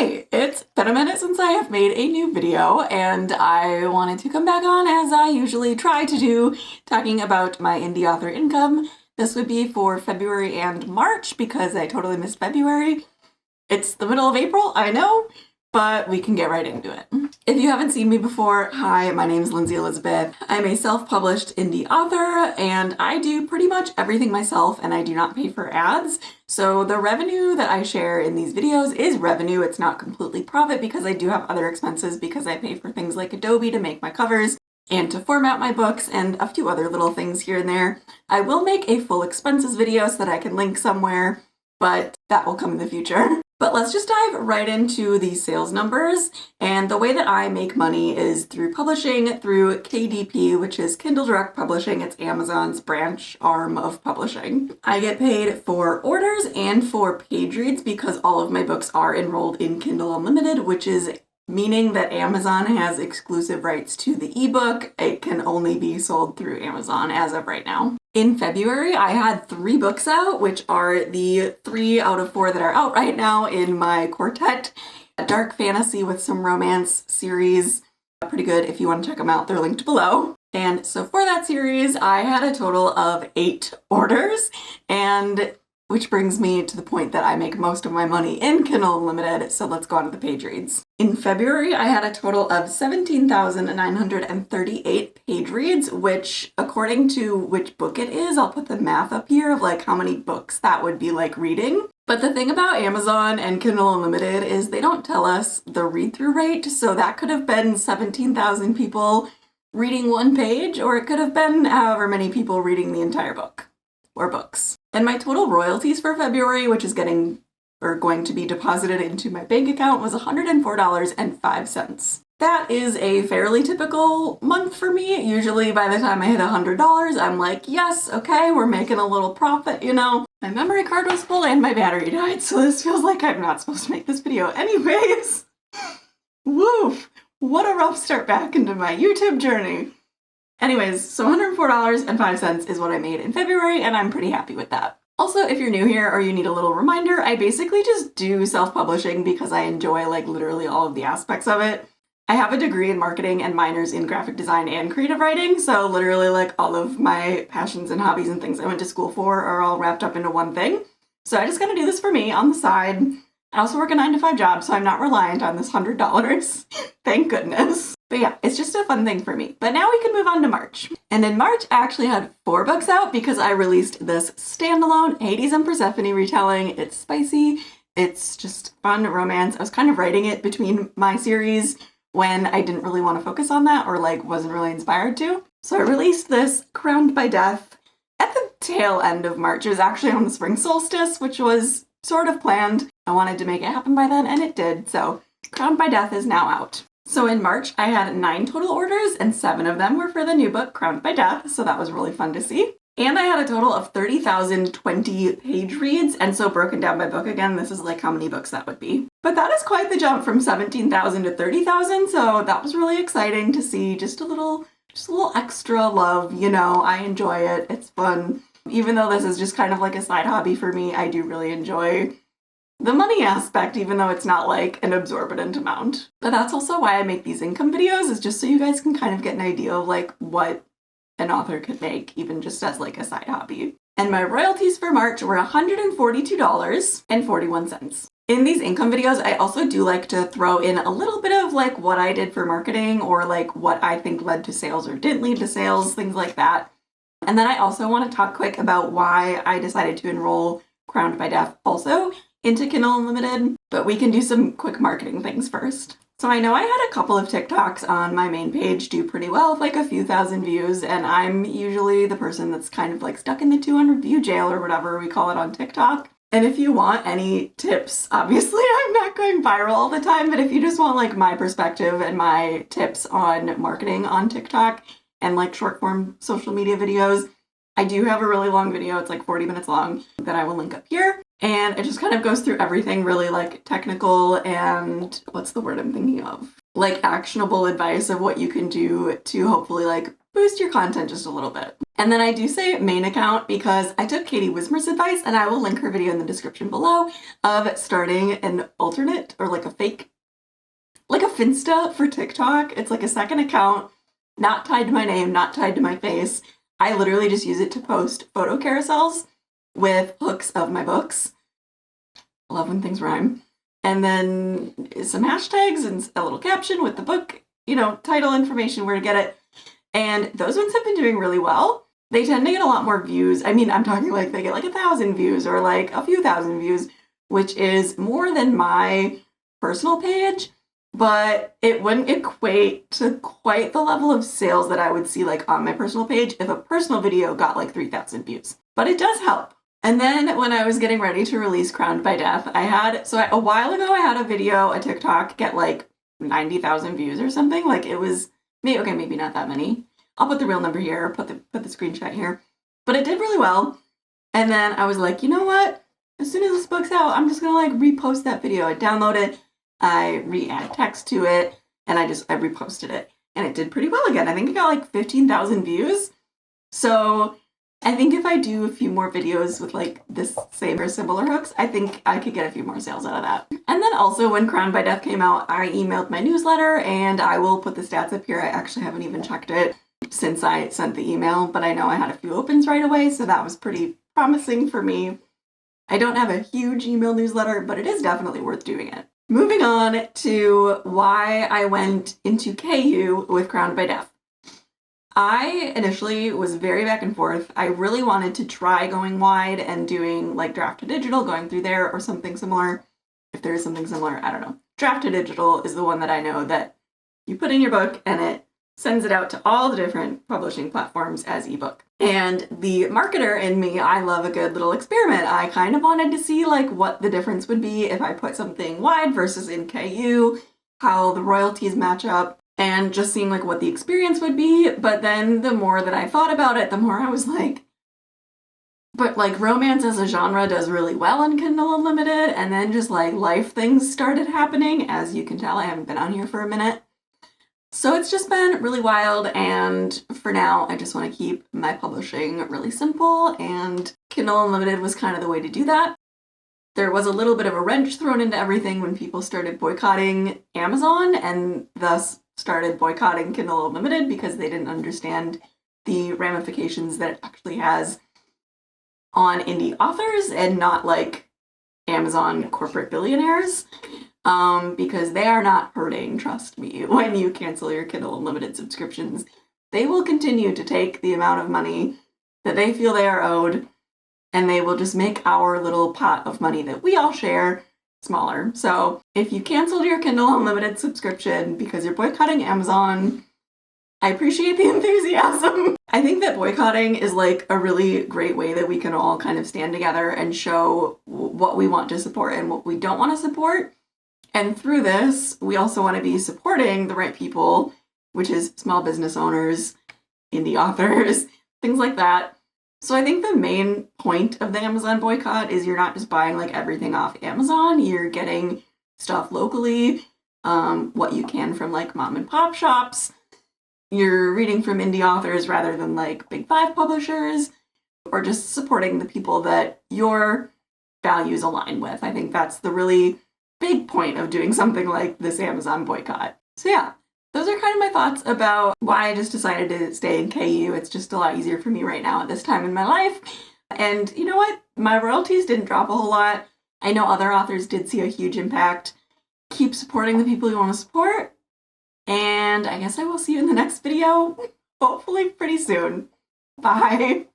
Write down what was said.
Hey, it's been a minute since I have made a new video, and I wanted to come back on as I usually try to do, talking about my indie author income. This would be for February and March because I totally missed February. It's the middle of April, I know, but we can get right into it. If you haven't seen me before, hi, my name is Lindsay Elizabeth. I'm a self-published indie author, and I do pretty much everything myself, and I do not pay for ads. So the revenue that I share in these videos is revenue. It's not completely profit because I do have other expenses because I pay for things like Adobe to make my covers and to format my books and a few other little things here and there. I will make a full expenses video so that I can link somewhere, but that will come in the future. But let's just dive right into the sales numbers. And the way that I make money is through publishing through KDP, which is Kindle Direct Publishing. It's Amazon's branch arm of publishing. I get paid for orders and for page reads because all of my books are enrolled in Kindle Unlimited, which is meaning that Amazon has exclusive rights to the ebook. It can only be sold through Amazon as of right now. In February, I had 3 books out, which are the 3 out of 4 that are out right now in my quartet. A dark fantasy with some romance series. Pretty good if you want to check them out. They're linked below. And so for that series, I had a total of 8 orders, and which brings me to the point that I make most of my money in Kindle Unlimited, so let's go on to the page reads. In February, I had a total of 17,938 page reads, which, according to which book it is, I'll put the math up here of like how many books that would be like reading. But the thing about Amazon and Kindle Unlimited is they don't tell us the read-through rate, so that could have been 17,000 people reading one page, or it could have been however many people reading the entire book, or books. And my total royalties for February, which is going to be deposited into my bank account, was $104.05. That is a fairly typical month for me. Usually by the time I hit $100, I'm like, yes, okay, we're making a little profit, you know. My memory card was full and my battery died, so this feels like I'm not supposed to make this video anyways. Woof! What a rough start back into my YouTube journey. Anyways, so $104.05 is what I made in February, and I'm pretty happy with that. Also, if you're new here or you need a little reminder, I basically just do self-publishing because I enjoy like literally all of the aspects of it. I have a degree in marketing and minors in graphic design and creative writing, so literally like all of my passions and hobbies and things I went to school for are all wrapped up into one thing. So I just gotta do this for me on the side. I also work a 9-to-5 job, so I'm not reliant on this $100. Thank goodness. But yeah, it's just a fun thing for me. But now we can move on to March. And in March, I actually had 4 books out because I released this standalone Hades and Persephone retelling. It's spicy. It's just fun romance. I was kind of writing it between my series when I didn't really want to focus on that or like wasn't really inspired to. So I released this Crowned by Death at the tail end of March. It was actually on the spring solstice, which was sort of planned. I wanted to make it happen by then, and it did. So Crowned by Death is now out. So in March, I had 9 total orders, and 7 of them were for the new book, Crowned by Death, so that was really fun to see. And I had a total of 30,020 page reads, and so broken down by book again, this is like how many books that would be. But that is quite the jump from 17,000 to 30,000, so that was really exciting to see. Just a little extra love, you know. I enjoy it. It's fun. Even though this is just kind of like a side hobby for me, I do really enjoy the money aspect, even though it's not like an exorbitant amount. But that's also why I make these income videos, is just so you guys can kind of get an idea of like what an author could make, even just as like a side hobby. And my royalties for March were $142.41. In these income videos, I also do like to throw in a little bit of like what I did for marketing or like what I think led to sales or didn't lead to sales, things like that. And then I also want to talk quick about why I decided to enroll Crowned by Death also into Kindle Unlimited, but we can do some quick marketing things first. So I know I had a couple of TikToks on my main page do pretty well with like a few thousand views, and I'm usually the person that's kind of like stuck in the 200 view jail or whatever we call it on TikTok. And if you want any tips, obviously I'm not going viral all the time, but if you just want like my perspective and my tips on marketing on TikTok and like short form social media videos, I do have a really long video, it's like 40 minutes long, that I will link up here. And it just kind of goes through everything really like technical and what's the word I'm thinking of? Like actionable advice of what you can do to hopefully like boost your content just a little bit. And then I do say main account because I took Katie Wismer's advice, and I will link her video in the description below of starting an alternate or like a fake, like a Finsta for TikTok. It's like a second account, not tied to my name, not tied to my face. I literally just use it to post photo carousels with hooks of my books. I love when things rhyme. And then some hashtags and a little caption with the book, you know, title information, where to get it. And those ones have been doing really well. They tend to get a lot more views. I mean, I'm talking like they get like 1,000 views or like a few thousand views, which is more than my personal page, but it wouldn't equate to quite the level of sales that I would see like on my personal page if a personal video got like 3,000 views. But it does help. And then when I was getting ready to release Crowned by Death, a while ago I had a video, a TikTok, get like 90,000 views or something. Like it was, maybe not that many. I'll put the real number here, put the screenshot here. But it did really well. And then I was like, you know what? As soon as this book's out, I'm just gonna like repost that video. I download it, I re-add text to it, and I reposted it. And it did pretty well again. I think it got like 15,000 views. So I think if I do a few more videos with like this same or similar hooks, I think I could get a few more sales out of that. And then also when Crowned by Death came out, I emailed my newsletter, and I will put the stats up here. I actually haven't even checked it since I sent the email, but I know I had a few opens right away, so that was pretty promising for me. I don't have a huge email newsletter, but it is definitely worth doing it. Moving on to why I went into KU with Crowned by Death. I initially was very back and forth. I really wanted to try going wide and doing like draft to digital, going through there or something similar. If there is something similar, I don't know. Draft to digital is the one that I know that you put in your book and it sends it out to all the different publishing platforms as ebook. And the marketer in me, I love a good little experiment. I kind of wanted to see like what the difference would be if I put something wide versus in KU, how the royalties match up, and just seeing like what the experience would be. But then the more that I thought about it, the more I was like, but like romance as a genre does really well in Kindle Unlimited, and then just like life things started happening. As you can tell, I haven't been on here for a minute. So it's just been really wild, and for now, I just want to keep my publishing really simple, and Kindle Unlimited was kind of the way to do that. There was a little bit of a wrench thrown into everything when people started boycotting Amazon, and thus started boycotting Kindle Unlimited because they didn't understand the ramifications that it actually has on indie authors and not like Amazon corporate billionaires. Because they are not hurting, trust me, when you cancel your Kindle Unlimited subscriptions. They will continue to take the amount of money that they feel they are owed, and they will just make our little pot of money that we all share smaller. So if you canceled your Kindle Unlimited subscription because you're boycotting Amazon, I appreciate the enthusiasm. I think that boycotting is like a really great way that we can all kind of stand together and show what we want to support and what we don't want to support. And through this, we also want to be supporting the right people, which is small business owners, indie authors, things like that. So I think the main point of the Amazon boycott is you're not just buying like everything off Amazon, you're getting stuff locally, what you can from like mom and pop shops. You're reading from indie authors rather than like big five publishers, or just supporting the people that your values align with. I think that's the really big point of doing something like this Amazon boycott. So yeah, those are kind of my thoughts about why I just decided to stay in KU. It's just a lot easier for me right now at this time in my life. And you know what? My royalties didn't drop a whole lot. I know other authors did see a huge impact. Keep supporting the people you want to support. And I guess I will see you in the next video, hopefully pretty soon. Bye.